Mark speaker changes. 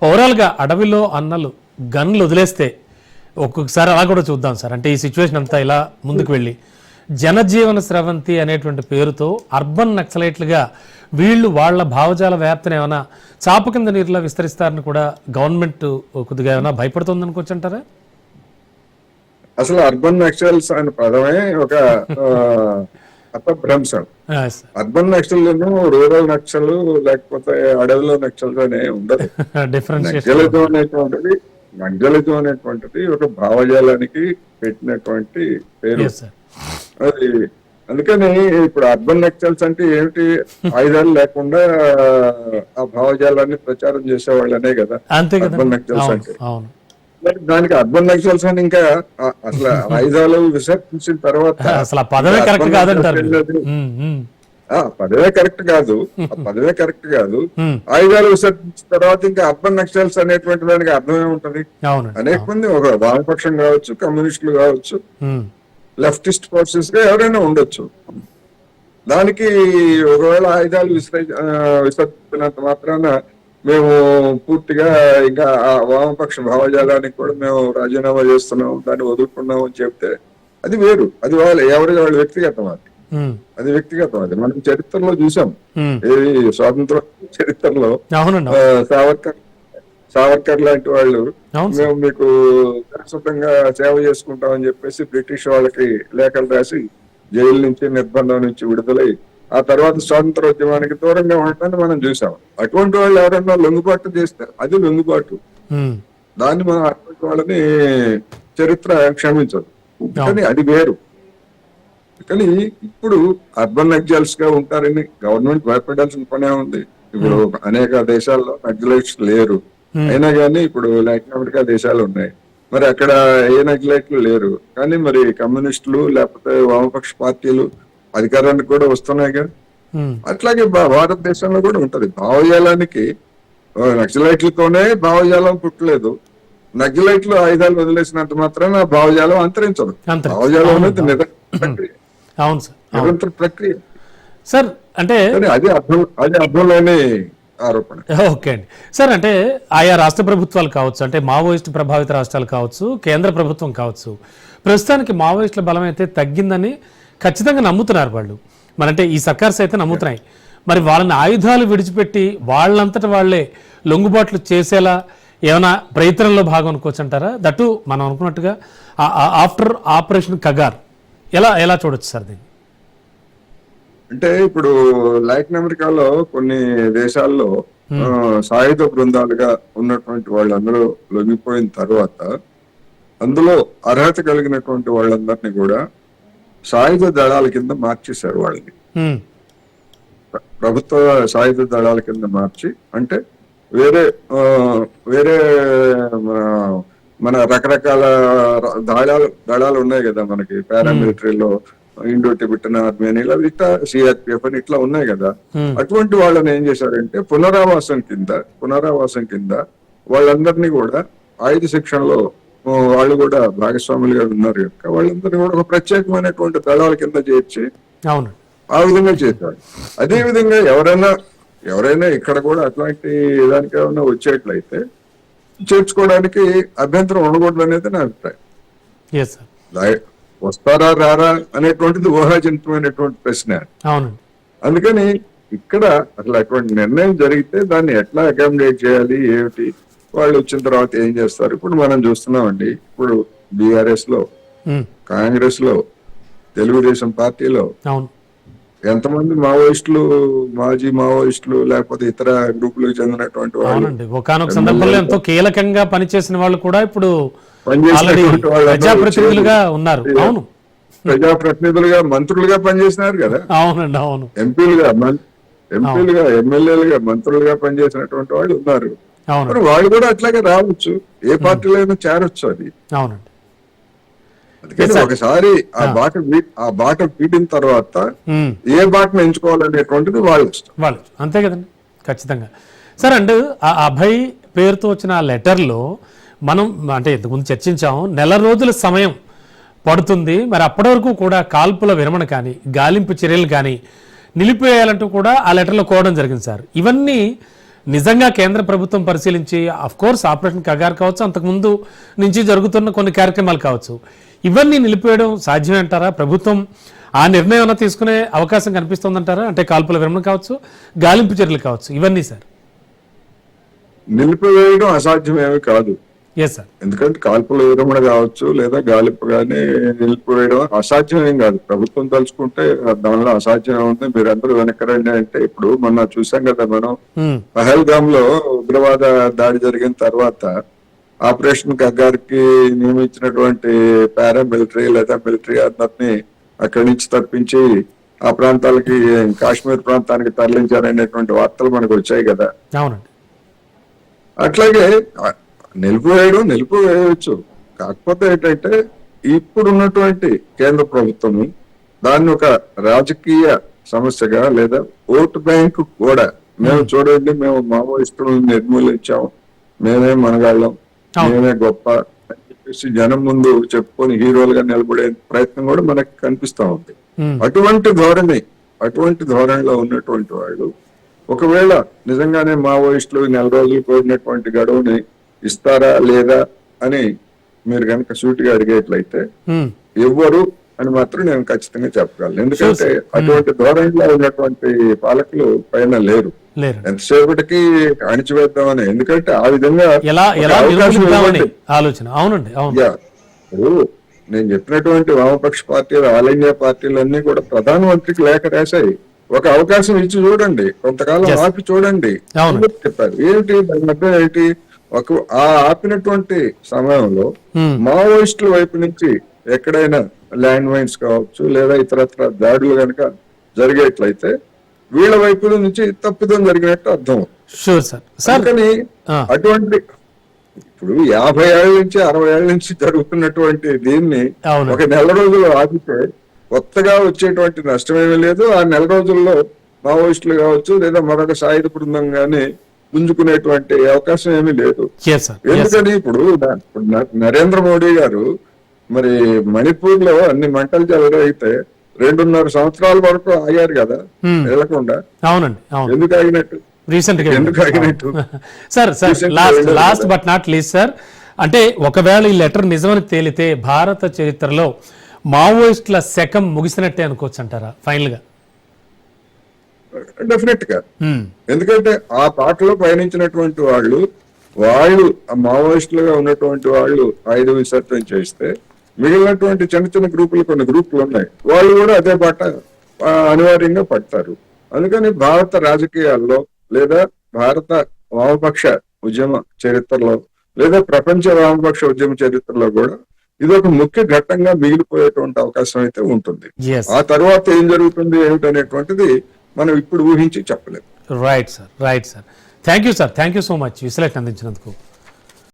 Speaker 1: ఓవరాల్గా అడవిలో అన్నలు గన్లు వదిలేస్తే ఒక్కొక్కసారి అలా కూడా చూద్దాం సార్. అంటే ఈ సిచ్యువేషన్ అంతా ఇలా ముందుకు వెళ్ళి జనజీవన స్రవంతి అనేటువంటి పేరుతో అర్బన్ నక్సలైట్లుగా వీళ్ళు వాళ్ళ భావజాల వ్యాప్తిని ఏమైనా చాప కింద నీరులా విస్తరిస్తారని కూడా గవర్నమెంట్ కొద్దిగా ఏమైనా భయపడుతుంది అనుకోవచ్చు అంటారా?
Speaker 2: అసలు అర్బన్ నక్సల్స్ అనే పదమే ఒక అపభ్రంశం. అర్బన్ నక్సల్ రూరల్ నక్సల్ లేకపోతే అడవిలో నక్సల్ అనే ఉండదు. నక్సలిజం అనేటువంటిది ఒక భావజాలానికి పెట్టినటువంటి పేరు. అది అందుకని ఇప్పుడు అర్బన్ నక్సల్స్ అంటే ఏమిటి, ఆయుధాలు లేకుండా ఆ భావజాలాన్ని ప్రచారం చేసేవాళ్ళనే కదా అర్బన్ నక్సల్స్ అంటే. దానికి అర్బన్ నక్సల్స్ అని ఇంకా అసలు ఆయుధాలు విసర్జించిన తర్వాత
Speaker 1: పదవే కరెక్ట్
Speaker 2: కాదు, పదవే కరెక్ట్ కాదు. ఆయుధాలు విసర్జించిన తర్వాత ఇంకా అర్బన్ నక్సల్స్ అనేటువంటి దానికి అర్థమే ఉంటది. అనేక మంది ఒక వామపక్షం కావచ్చు, కమ్యూనిస్టులు కావచ్చు, లెఫ్టిస్ట్ ఫోర్సెస్ గా ఎవరైనా ఉండొచ్చు. దానికి ఒకవేళ ఆయుధాలు విసర్జించినంత మాత్రాన మేము పూర్తిగా ఇంకా వామపక్ష భావజాలానికి కూడా మేము రాజీనామా చేస్తున్నాం, దాన్ని వదులుకున్నాం అని చెప్తే అది వేరు. అది వాళ్ళ వ్యక్తిగతం. అది వ్యక్తిగతం. అది మనం చరిత్రలో చూసాం. స్వాతంత్ర చరిత్రలో సావర్కర్ లాంటి వాళ్ళు మేము మీకు శాశ్వతంగా సేవ చేసుకుంటాం అని చెప్పేసి బ్రిటిష్ వాళ్ళకి లేఖలు రాసి జైలు నుంచి, నిర్బంధం నుంచి విడుదలై ఆ తర్వాత స్వాతంత్రోద్యమానికి దూరంగా ఉండటాన్ని మనం చూసాం. అటువంటి వాళ్ళు ఎవరైనా లొంగుబాటు చేస్తే అది లొంగుబాటు. దాన్ని మనం అటువంటి వాళ్ళని చరిత్ర క్షమించదు. కానీ అది వేరు. కానీ ఇప్పుడు అర్బన్ నక్సల్స్ గా ఉంటారని గవర్నమెంట్ భయపడాల్సిన పనే ఉంది. ఇప్పుడు అనేక దేశాల్లో నక్సలైట్స్ లేరు, అయినా కానీ ఇప్పుడు లాటిన్ అమెరికా దేశాలు ఉన్నాయి, మరి అక్కడ ఏ నక్సలైట్లు లేరు. కానీ మరి కమ్యూనిస్టులు లేకపోతే వామపక్ష పార్టీలు అధికారానికి కూడా వస్తున్నాయిగా. అట్లాగే భారతదేశంలో కూడా ఉంటది. భావజాలానికి నక్సలైట్లతోనే భావజాలం పుట్టలేదు. నక్సలైట్లు ఆయుధాలు వదిలేసినంత మాత్రాన భావజాలం అంతరించదు. భావజాలం అనేది నిరంతర ప్రక్రియ
Speaker 1: సార్. అంటే
Speaker 2: అది అర్థం లేని ఆరోపణ.
Speaker 1: ఓకే అండి సార్. అంటే ఆయా రాష్ట్ర ప్రభుత్వాలు కావచ్చు, అంటే మావోయిస్టు ప్రభావిత రాష్ట్రాలు కావచ్చు, కేంద్ర ప్రభుత్వం కావచ్చు, ప్రస్తుతానికి మావోయిస్టుల బలం అయితే తగ్గిందని ఖచ్చితంగా నమ్ముతున్నారు వాళ్ళు. మరంటే ఈ సర్కార్స్ అయితే నమ్ముతున్నాయి. మరి వాళ్ళని ఆయుధాలు విడిచిపెట్టి వాళ్ళంతట వాళ్లే లొంగుబాట్లు చేసేలా ఏమైనా ప్రయత్నంలో భాగం అనుకోవచ్చు అంటారా? దట్టు మనం అనుకున్నట్టుగా ఆఫ్టర్ ఆపరేషన్ కగార్ ఎలా చూడొచ్చు సార్ దీన్ని?
Speaker 2: అంటే ఇప్పుడు లాటిన్ అమెరికాలో కొన్ని దేశాల్లో సాయుధ బృందాలుగా ఉన్నటువంటి వాళ్ళందరూ లొంగిపోయిన తర్వాత అందులో అర్హత కలిగినటువంటి వాళ్ళందరినీ కూడా సాయుధ దళాల కింద మార్చేశారు. వాళ్ళని ప్రభుత్వ సాయుధ దళాల కింద మార్చి, అంటే వేరే వేరే మన రకరకాల దళాలు ఉన్నాయి కదా మనకి, పారామిలిటరీలో ఇండో టిబెటన్ ఆర్మీ అని, ఇట్లా సిఆర్పిఎఫ్ అని ఇట్లా ఉన్నాయి కదా. అటువంటి వాళ్ళని ఏం చేశారంటే పునరావాసం కింద వాళ్ళందరినీ కూడా ఆయుధ శిక్షణలో వాళ్ళు కూడా భాగస్వాములుగా ఉన్నారు కనుక వాళ్ళందరినీ కూడా ఒక ప్రత్యేకమైనటువంటి దళాల కింద చేర్చి ఆ విధంగా చేశారు. అదే విధంగా ఎవరైనా ఇక్కడ కూడా అట్లాంటి దానికి ఏమైనా వచ్చేట్లయితే చేర్చుకోవడానికి అభ్యంతరం ఉండకూడదు అనేది నా అభిప్రాయం. వస్తారా రారా అనేటువంటిది ఊహాజనితమైనటువంటి ప్రశ్న. అందుకని ఇక్కడ అసలు అటువంటి నిర్ణయం జరిగితే దాన్ని ఎట్లా అకామిడేట్ చేయాలి, ఏమిటి, వాళ్ళు వచ్చిన తర్వాత ఏం చేస్తారు. ఇప్పుడు మనం చూస్తున్నామండి, ఇప్పుడు బీఆర్ఎస్ లో, కాంగ్రెస్ లో, తెలుగుదేశం పార్టీలో ఎంతమంది మావోయిస్టులు, మాజీ మావోయిస్టులు లేకపోతే ఇతర గ్రూపులకు చెందినటువంటి వాళ్ళు,
Speaker 1: ఒకనొక సందర్భంలో ఎంతో కీలకంగా పనిచేసిన వాళ్ళు కూడా ఇప్పుడు ప్రజాప్రతినిధులుగా ఉన్నారు. అవును,
Speaker 2: ప్రజాప్రతినిధులుగా, మంత్రులుగా పనిచేసినారు కదా.
Speaker 1: అవునండి, అవును.
Speaker 2: ఎంపీలుగా, ఎమ్మెల్యేలుగా, మంత్రులుగా పనిచేసినటువంటి వాళ్ళు ఉన్నారు. మరి వాళ్ళు కూడా అట్లాగే రావచ్చు, ఏ పార్టీలో అయినా చేరొచ్చు. అది
Speaker 1: అవునండి.
Speaker 2: అందుకని ఒకసారి ఆ బాట వీడిన తర్వాత ఏ బాటను ఎంచుకోవాలనేటువంటిది వాళ్ళు
Speaker 1: అంతే కదండి, ఖచ్చితంగా. సార్, అంటే ఆ అభయ్ పేరుతో వచ్చిన ఆ లెటర్లో మనం అంటే ఇంతకుముందు చర్చించాము, నెల రోజుల సమయం పడుతుంది, మరి అప్పటి వరకు కూడా కాల్పుల విరమణ కానీ గాలింపు చర్యలు కానీ నిలిపివేయాలంటూ కూడా ఆ లెటర్లో కోవడం జరిగింది సార్. ఇవన్నీ నిజంగా కేంద్ర ప్రభుత్వం పరిశీలించి అఫ్ కోర్స్ ఆపరేషన్ కగార్ కావచ్చు, అంతకుముందు నుంచి జరుగుతున్న కొన్ని కార్యక్రమాలు కావచ్చు, ఇవన్నీ నిలిపివేయడం సాధ్యమే అంటారా? ప్రభుత్వం ఆ నిర్ణయం అన్న తీసుకునే అవకాశం కనిపిస్తుందంటారా? అంటే కాల్పుల విరమణ కావచ్చు, గాలింపు చర్యలు కావచ్చు, ఇవన్నీ సార్.
Speaker 2: నిలిపివేయడం అసాధ్యమేమి కాదు.
Speaker 1: Yes sir.
Speaker 2: ఎందుకంటే కాల్పుల విరమణ కావచ్చు లేదా గాలింపు కానీ నిలిపివేయడం అసాధ్యమేం కాదు. ప్రభుత్వం తలుచుకుంటే దానిలో అసాధ్యం ఉంది. మీరందరూ వెనకరండి అంటే ఇప్పుడు మొన్న చూసాం కదా మనం, పహల్గామ్ లో ఉగ్రవాద దాడి జరిగిన తర్వాత ఆపరేషన్ కగార్కి నియమించినటువంటి పారామిలిటరీ లేదా మిలిటరీ అందరినీ అక్కడి నుంచి తప్పించి ఆ ప్రాంతాలకి, కాశ్మీర్ ప్రాంతానికి తరలించారనేటువంటి వార్తలు మనకు వచ్చాయి కదా.
Speaker 1: అవునండి.
Speaker 2: అట్లాగే నిలిపివేయవచ్చు. కాకపోతే ఏంటంటే ఇప్పుడున్నటువంటి కేంద్ర ప్రభుత్వము దాన్ని ఒక రాజకీయ సమస్యగా లేదా ఓటు బ్యాంకు కూడా, మేము చూడండి మేము మావోయిస్టులను నిర్మూలించాం, మేమే మనగాళ్ళం, మేమే గొప్ప అని చెప్పేసి జనం ముందు చెప్పుకొని హీరోలుగా నిలబడే ప్రయత్నం కూడా మనకి కనిపిస్తా ఉంది. అటువంటి ధోరణిలో ఉన్నటువంటి వాళ్ళు ఒకవేళ నిజంగానే మావోయిస్టులు నెల రోజులు కోరినటువంటి గడువుని ఇస్తారా లేదా అని మీరు కనుక సూటిగా అడిగేట్లయితే ఇవ్వరు అని మాత్రం నేను ఖచ్చితంగా చెప్పగలను. ఎందుకంటే అటువంటి ధోరణిలో ఉన్నటువంటి పాలకులు పైన లేరు. ఎంతసేపటికి అణిచివేద్దామని, ఎందుకంటే ఆ విధంగా
Speaker 1: ఆలోచన. అవునండి.
Speaker 2: నేను చెప్పినటువంటి వామపక్ష పార్టీలు, ఆల్ ఇండియా పార్టీలన్నీ కూడా ప్రధానమంత్రికి లేఖ రాశాయి. ఒక అవకాశం ఇచ్చి చూడండి, కొంతకాలం ఆపి చూడండి చెప్పారు. ఏంటి దాని మధ్య ఏంటి? ఆ ఆపినటువంటి సమయంలో మావోయిస్టుల వైపు నుంచి ఎక్కడైనా ల్యాండ్ మైన్స్ కావచ్చు లేదా ఇతరత్ర దాడులు కనుక జరిగేట్లయితే వీళ్ళ వైపు నుంచి తప్పిదం జరిగినట్టు అర్థం. కానీ అటువంటి ఇప్పుడు 50 ఏళ్ల నుంచి 60 ఏళ్ల నుంచి జరుగుతున్నటువంటి దీన్ని ఒక నెల రోజులు ఆపితే కొత్తగా వచ్చేటువంటి నష్టమేమీ లేదు. ఆ నెల రోజుల్లో మావోయిస్టులు కావచ్చు లేదా మరొక సాయుధ బృందం గానీ పుంజుకునేటువంటి అవకాశం ఏమీ లేదు. ఎందుకని ఇప్పుడు నరేంద్ర మోడీ గారు మరి మణిపూర్ లో అన్ని మంటలు చెలరైతే 2.5 సంవత్సరాల వరకు ఆగారు కదా వెళ్లకుండా. ఎందుకు ఆగినట్టు?
Speaker 1: Sir last but not least sir, అంటే ఒకవేళ ఈ లెటర్ నిజమని తేలితే భారత చరిత్రలో మావోయిస్టుల శకం ముగిసినట్టే అనుకోవచ్చు అంటారా ఫైనల్ గా?
Speaker 2: డెఫినెట్ గా. ఎందుకంటే ఆ పాటలో పయనించినటువంటి వాళ్ళు మావోయిస్టులుగా ఉన్నటువంటి వాళ్ళు ఆయుధ విసర్జన చేస్తే మిగిలినటువంటి చిన్న చిన్న గ్రూపులు, కొన్ని గ్రూపులు ఉన్నాయి, వాళ్ళు కూడా అదే పాట అనివార్యంగా పడతారు. అందుకని భారత రాజకీయాల్లో లేదా భారత వామపక్ష ఉద్యమ చరిత్రలో లేదా ప్రపంచ వామపక్ష ఉద్యమ చరిత్రలో కూడా ఇది ఒక ముఖ్య ఘట్టంగా మిగిలిపోయేటువంటి అవకాశం అయితే ఉంటుంది. ఆ తర్వాత ఏం జరుగుతుంది ఏమిటనేటువంటిది మనం ఇప్పుడు ఊహించి చెప్పలేదు.
Speaker 1: Right sir. Thank you sir. Thank you so much విశ్లేషణ అందించినందుకు.